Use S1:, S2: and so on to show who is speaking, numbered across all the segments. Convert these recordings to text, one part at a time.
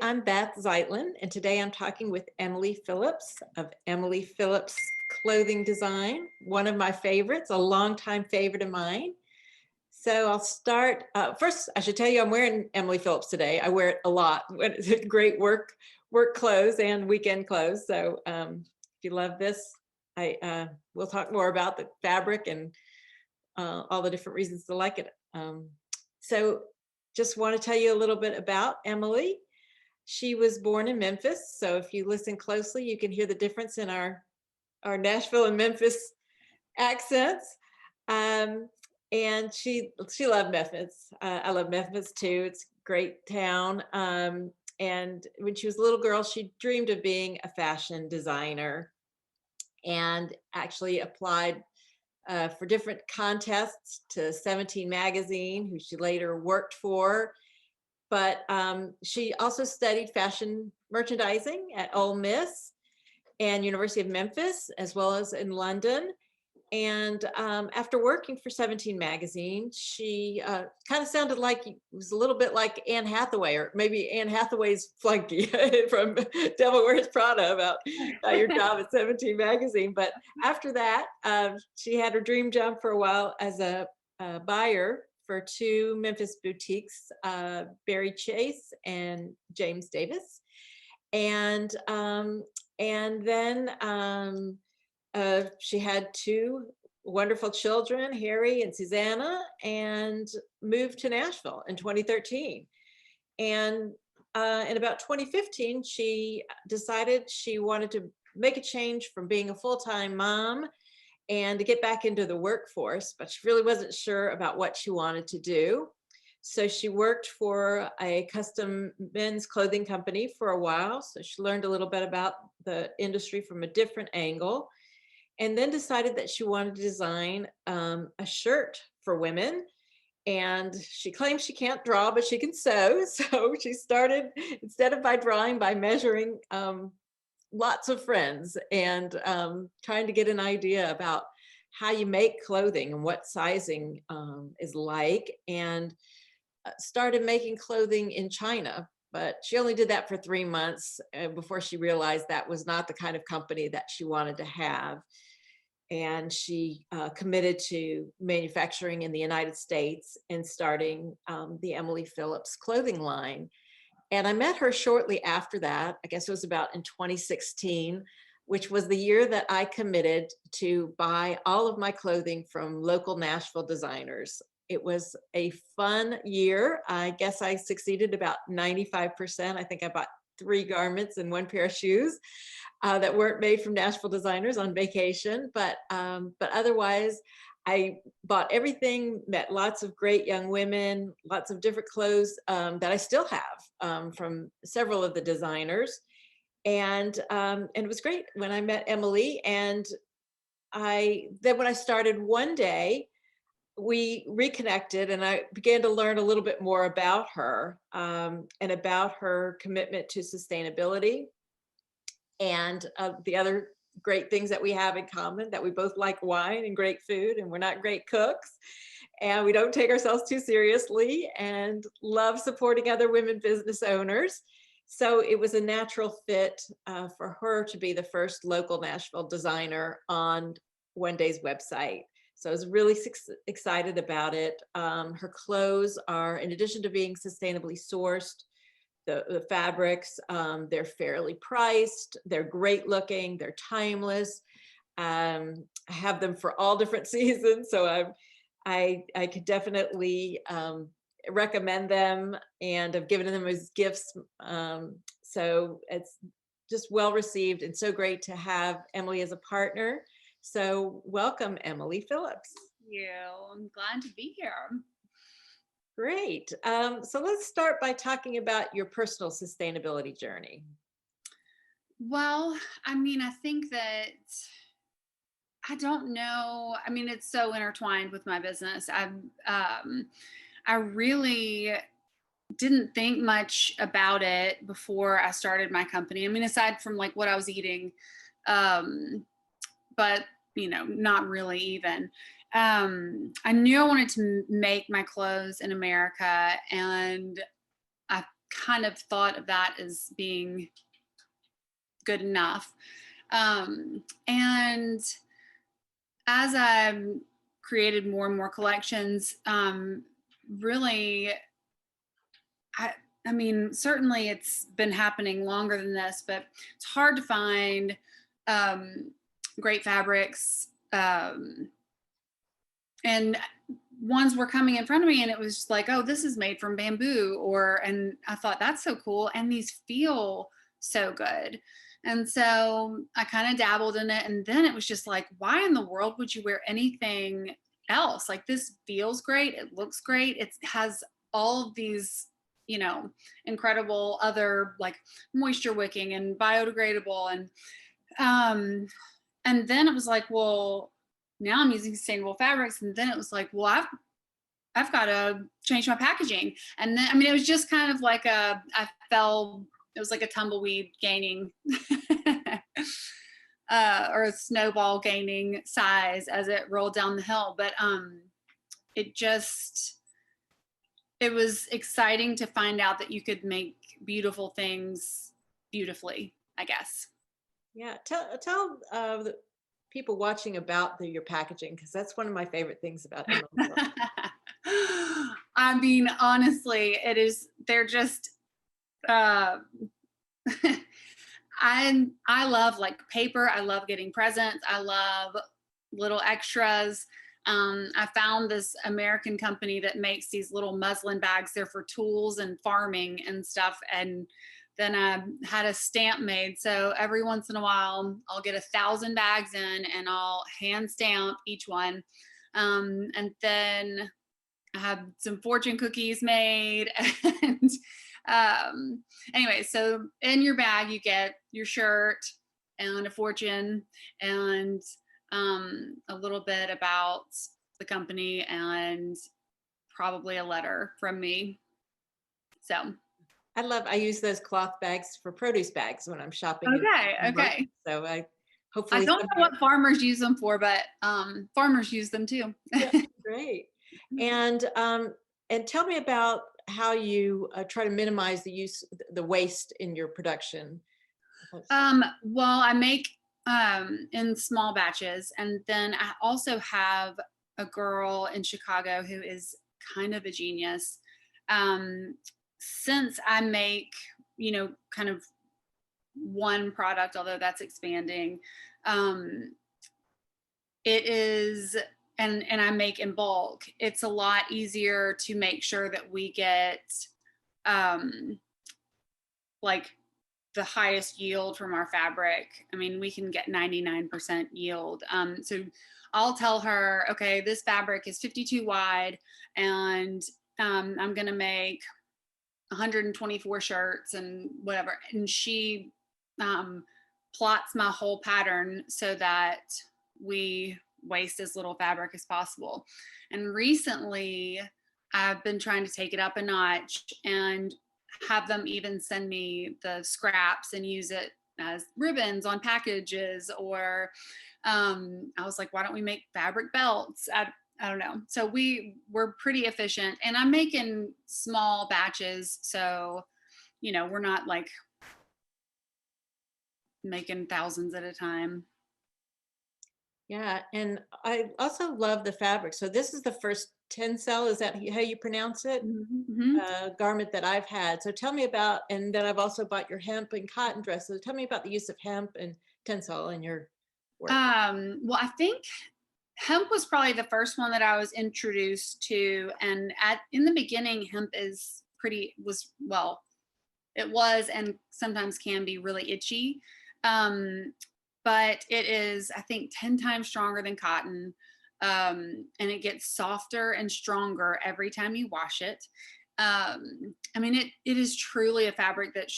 S1: I'm Beth Zeitlin, and today I'm talking with Emily Phillips of Emily Phillips Clothing Design, one of my favorites, a longtime favorite of mine. So I'll start, first I should tell you I'm wearing Emily Phillips today. I wear it a lot. It's great work clothes and weekend clothes. So if you love this, we'll talk more about the fabric and all the different reasons to like it. So just want to tell you a little bit about Emily. She was born in Memphis, so if you listen closely, you can hear the difference in our Nashville and Memphis accents. And she loved Memphis. I love Memphis too. It's a great town. And when she was a little girl, she dreamed of being a fashion designer and actually applied for different contests to 17 magazine, who she later worked for. But she also studied fashion merchandising at Ole Miss and University of Memphis, as well as in London. And after working for 17 magazine, she kind of sounded like it was a little bit like Anne Hathaway, or maybe Anne Hathaway's flunky from Devil Wears Prada about your job at 17 magazine. But after that, she had her dream job for a while as a buyer for two Memphis boutiques, Barry Chase and James Davis. And then she had two wonderful children, Harry and Susanna, and moved to Nashville in 2013. And in about 2015, she decided she wanted to make a change from being a full-time mom and to get back into the workforce, but she really wasn't sure about what she wanted to do. So she worked for a custom men's clothing company for a while. So she learned a little bit about the industry from a different angle, and then decided that she wanted to design a shirt for women. And she claims she can't draw, but she can sew. So she started, instead of by drawing, by measuring lots of friends and trying to get an idea about how you make clothing and what sizing is like, and started making clothing in China. But she only did that for 3 months before she realized that was not the kind of company that she wanted to have. And she committed to manufacturing in the United States and starting the Emily Phillips clothing line. And I met her shortly after that. I guess it was about in 2016, which was the year that I committed to buy all of my clothing from local Nashville designers. It was a fun year. I guess I succeeded about 95%. I think I bought 3 garments and 1 pair of shoes that weren't made from Nashville designers on vacation. But otherwise, I bought everything, met lots of great young women, lots of different clothes that I still have from several of the designers. And it was great when I met Emily. And then when I started OneDey, we reconnected and I began to learn a little bit more about her and about her commitment to sustainability and the other great things that we have in common, that we both like wine and great food, and we're not great cooks, and we don't take ourselves too seriously, and love supporting other women business owners. So it was a natural fit for her to be the first local Nashville designer on OneDey's website. So I was really excited about it. Her clothes are, in addition to being sustainably sourced, the fabrics, they're fairly priced, they're great looking, they're timeless. I have them for all different seasons, so I could definitely recommend them, and I've given them as gifts. So it's just well received, and so great to have Emily as a partner. So welcome, Emily Phillips.
S2: Thank you. I'm glad to be here.
S1: Great. So let's start by talking about your personal sustainability journey.
S2: Well, I think that I don't know. It's so intertwined with my business. I really didn't think much about it before I started my company. Aside from like what I was eating, but not really even. I knew I wanted to make my clothes in America, and I kind of thought of that as being good enough. And as I've created more and more collections, really, I, I mean, certainly it's been happening longer than this, but it's hard to find great fabrics. And ones were coming in front of me and it was just like, oh, this is made from bamboo, and I thought that's so cool. And these feel so good. And so I kind of dabbled in it. And then it was just like, why in the world would you wear anything else? Like, this feels great. It looks great. It has all of these, incredible other, like, moisture wicking and biodegradable. And then it was like, well, now I'm using sustainable fabrics. And then it was like, well, I've got to change my packaging. And then, I mean, it was just kind of like it was like a tumbleweed gaining or a snowball gaining size as it rolled down the hill. But it was exciting to find out that you could make beautiful things beautifully, I guess.
S1: Yeah, tell the people watching about your packaging, because that's one of my favorite things about Emily Phillips.
S2: I mean, honestly, they're just, I love like paper. I love getting presents. I love little extras. I found this American company that makes these little muslin bags. They're for tools and farming and stuff. And then I had a stamp made. So every once in a while, I'll get 1,000 bags in and I'll hand stamp each one. And then I have some fortune cookies made. And anyway, so in your bag, you get your shirt and a fortune and a little bit about the company and probably a letter from me. So
S1: I use those cloth bags for produce bags when I'm shopping.
S2: Okay.
S1: So
S2: I don't know what farmers use them for, but farmers use them too.
S1: Yeah, great. And tell me about how you try to minimize the waste in your production.
S2: Well, I make in small batches, and then I also have a girl in Chicago who is kind of a genius. Since I make, kind of one product, although that's expanding, it is, and I make in bulk, it's a lot easier to make sure that we get like the highest yield from our fabric. I mean, we can get 99% yield. So I'll tell her, okay, this fabric is 52 wide and I'm going to make 124 shirts and whatever. And she plots my whole pattern so that we waste as little fabric as possible. And recently I've been trying to take it up a notch and have them even send me the scraps and use it as ribbons on packages, or I was like, why don't we make fabric belts? I don't know. So we're pretty efficient, and I'm making small batches. So, we're not like making thousands at a time.
S1: Yeah, and I also love the fabric. So this is the first tencel, is that how you pronounce it?
S2: Mm-hmm.
S1: Garment that I've had. So tell me about, and then I've also bought your hemp and cotton dresses. Tell me about the use of hemp and tencel in your work.
S2: Well, I think hemp was probably the first one that I was introduced to, and in the beginning, hemp it was and sometimes can be really itchy. But it is, I think, 10 times stronger than cotton. And it gets softer and stronger every time you wash it. I mean, it is truly a fabric that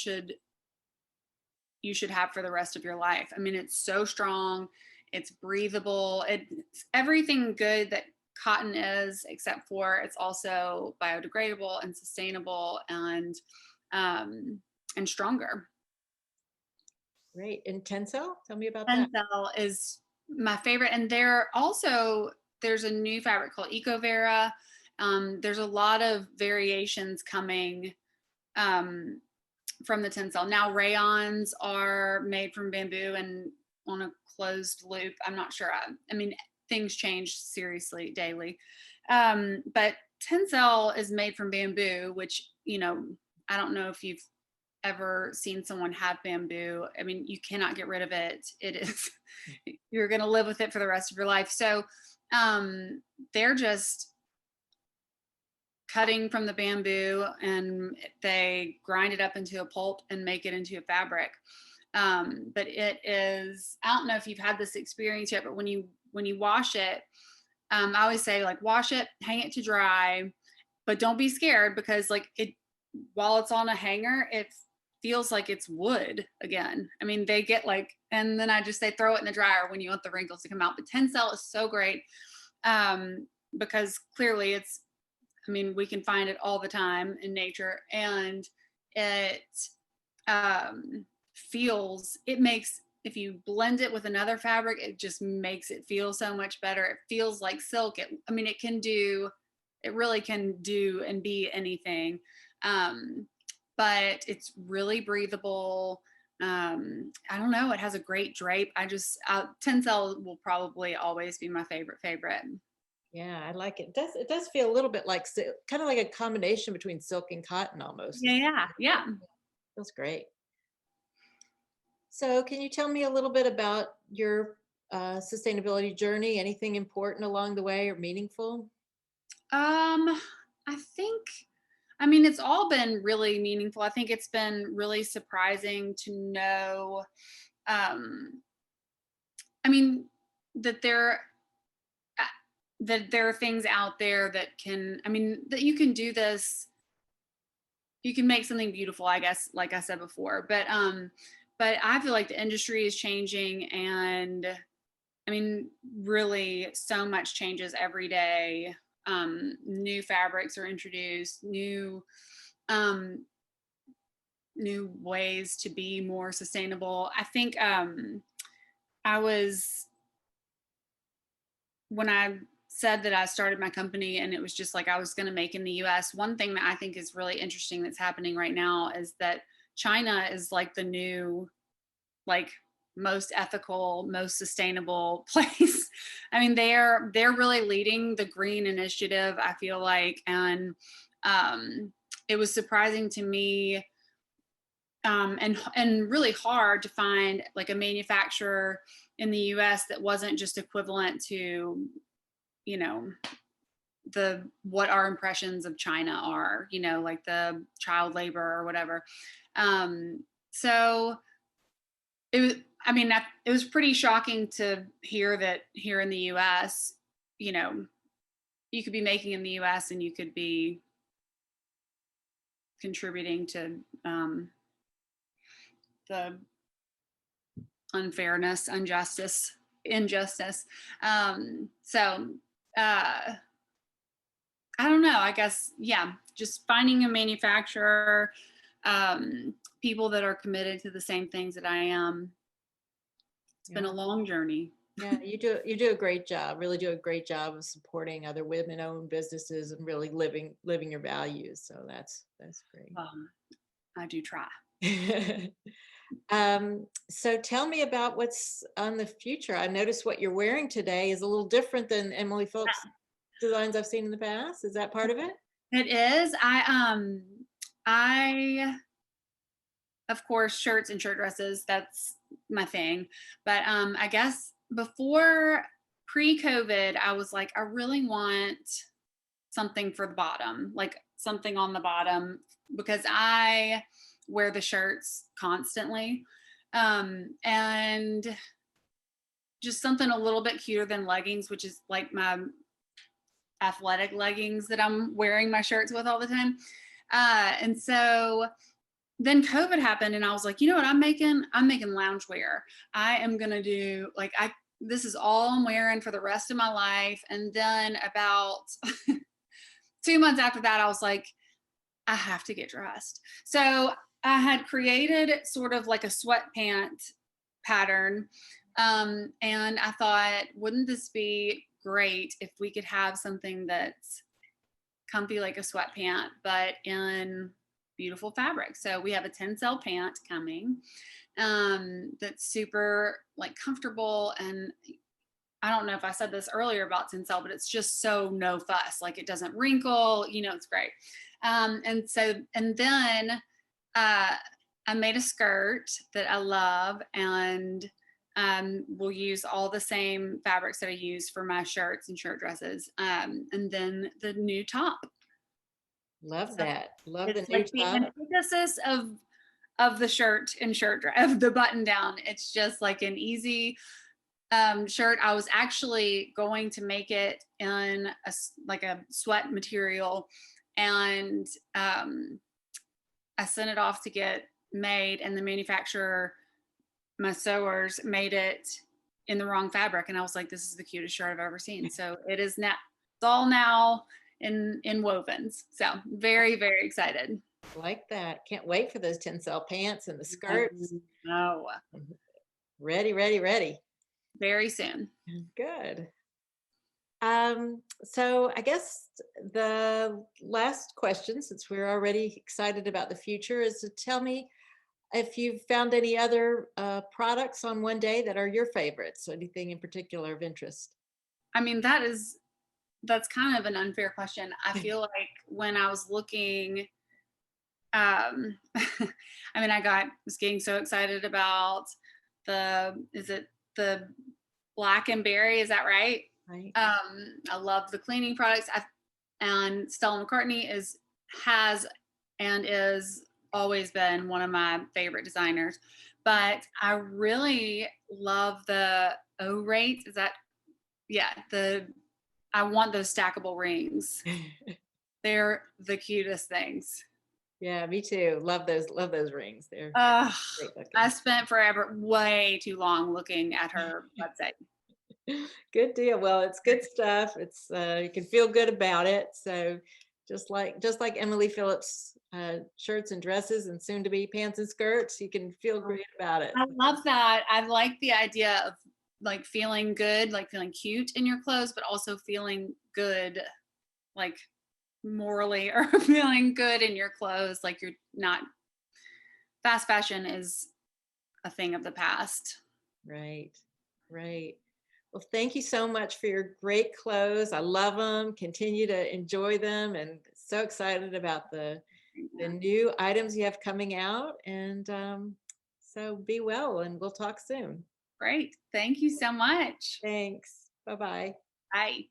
S2: you should have for the rest of your life. I mean, it's so strong, it's breathable, it's everything good that cotton is, except for it's also biodegradable and sustainable and stronger.
S1: Great. And tencel, tell me about that.
S2: Tencel is my favorite. And there's a new fabric called Ecovera. There's a lot of variations coming from the Tencel. Now rayons are made from bamboo and on a closed loop. I'm not sure. I mean, things change seriously daily. But Tencel is made from bamboo, which, you know, I don't know if you've ever seen someone have bamboo. I mean, you cannot get rid of it. It is, you're going to live with it for the rest of your life. So they're just cutting from the bamboo and they grind it up into a pulp and make it into a fabric. But it is, I don't know if you've had this experience yet, but when you wash it, I always say, like, wash it, hang it to dry, but don't be scared, because like it, while it's on a hanger, it feels like it's wood again. I mean, they get like, and then I just say throw it in the dryer when you want the wrinkles to come out. But Tencel is so great because clearly it's, I mean, we can find it all the time in nature, and it feels, it makes, if you blend it with another fabric, it just makes it feel so much better. It feels like silk. It, I mean, it can do, it really can do and be anything. But it's really breathable. I don't know. It has a great drape. Tencel will probably always be my favorite.
S1: Yeah, I like it. It does feel a little bit like kind of like a combination between silk and cotton almost.
S2: Yeah.
S1: Feels great. So can you tell me a little bit about your sustainability journey? Anything important along the way or meaningful?
S2: I think, I mean, it's all been really meaningful. I think it's been really surprising to know, I mean, that there are things out there that can, I mean, that you can do this, you can make something beautiful, I guess, like I said before. But I feel like the industry is changing, and I mean, really so much changes every day. New fabrics are introduced, new ways to be more sustainable. I think I was, when I said that I started my company and it was just like I was going to make in the US, one thing that I think is really interesting that's happening right now is that China is like the new, like, most ethical, most sustainable place. I mean, they're really leading the green initiative, I feel like, and it was surprising to me, and really hard to find like a manufacturer in the US that wasn't just equivalent to, you know, what our impressions of China are, you know, like the child labor or whatever. So it was, I mean, it was pretty shocking to hear that here in the US, you know, you could be making in the US and you could be contributing to the unfairness, injustice. So I don't know, I guess, yeah, just finding a manufacturer, people that are committed to the same things that I am. It's been a long journey.
S1: Yeah, you do a great job. Really do a great job of supporting other women-owned businesses and really living your values. So that's great.
S2: I do try.
S1: So tell me about what's on the future. I noticed what you're wearing today is a little different than Emily Phillips designs I've seen in the past. Is that part of it?
S2: It is. I of course, shirts and shirt dresses, that's my thing. But I guess before, pre-COVID, I was like, I really want something for the bottom, like something on the bottom, because I wear the shirts constantly. And just something a little bit cuter than leggings, which is like my athletic leggings that I'm wearing my shirts with all the time. And so then COVID happened and I was like, you know what, I'm making loungewear. I am going to do like, this is all I'm wearing for the rest of my life. And then about 2 months after that, I was like, I have to get dressed. So I had created sort of like a sweatpant pattern. And I thought, wouldn't this be great if we could have something that's comfy like a sweatpant, but in beautiful fabric. So we have a tencel pant coming that's super like comfortable, and I don't know if I said this earlier about tencel, but it's just so no fuss. Like it doesn't wrinkle, it's great. And then I made a skirt that I love, and we'll use all the same fabrics that I use for my shirts and shirt dresses. And then the new top.
S1: Love
S2: So
S1: that. Love the
S2: it's
S1: new
S2: like the
S1: top.
S2: antithesis of the shirt and of the button down. It's just like an easy shirt. I was actually going to make it in like a sweat material, and I sent it off to get made, and the manufacturer, my sewers, made it in the wrong fabric, and I was like, this is the cutest shirt I've ever seen. So it is now, it's all now in wovens. So very, very excited.
S1: Like that. Can't wait for those tencel pants and the skirts.
S2: No,
S1: Ready, ready, ready.
S2: very soon.
S1: Good. So I guess the last question, since we're already excited about the future, is to tell me if you've found any other products on OneDey that are your favorites, anything in particular of interest.
S2: I mean, that's kind of an unfair question. I feel like when I was looking, I mean, was getting so excited about is it the black and berry? Is that right?
S1: Right.
S2: I love the cleaning products. And Stella McCartney has and is always been one of my favorite designers. But I really love the O-rate. I want those stackable rings. They're the cutest things.
S1: Yeah, me too. Love those rings. They're great looking.
S2: I spent way too long looking at her website.
S1: Good deal. Well, it's good stuff. It's you can feel good about it. So just like Emily Phillips shirts and dresses and soon to be pants and skirts, you can feel great about it.
S2: I love that. I like the idea of like feeling good, like feeling cute in your clothes, but also feeling good, like morally, or feeling good in your clothes. Like you're not, fast fashion is a thing of the past.
S1: Right. Right. Well, thank you so much for your great clothes. I love them. Continue to enjoy them, and so excited about the new items you have coming out. And so be well, and we'll talk soon.
S2: Great. Thank you so much.
S1: Thanks. Bye-bye.
S2: Bye.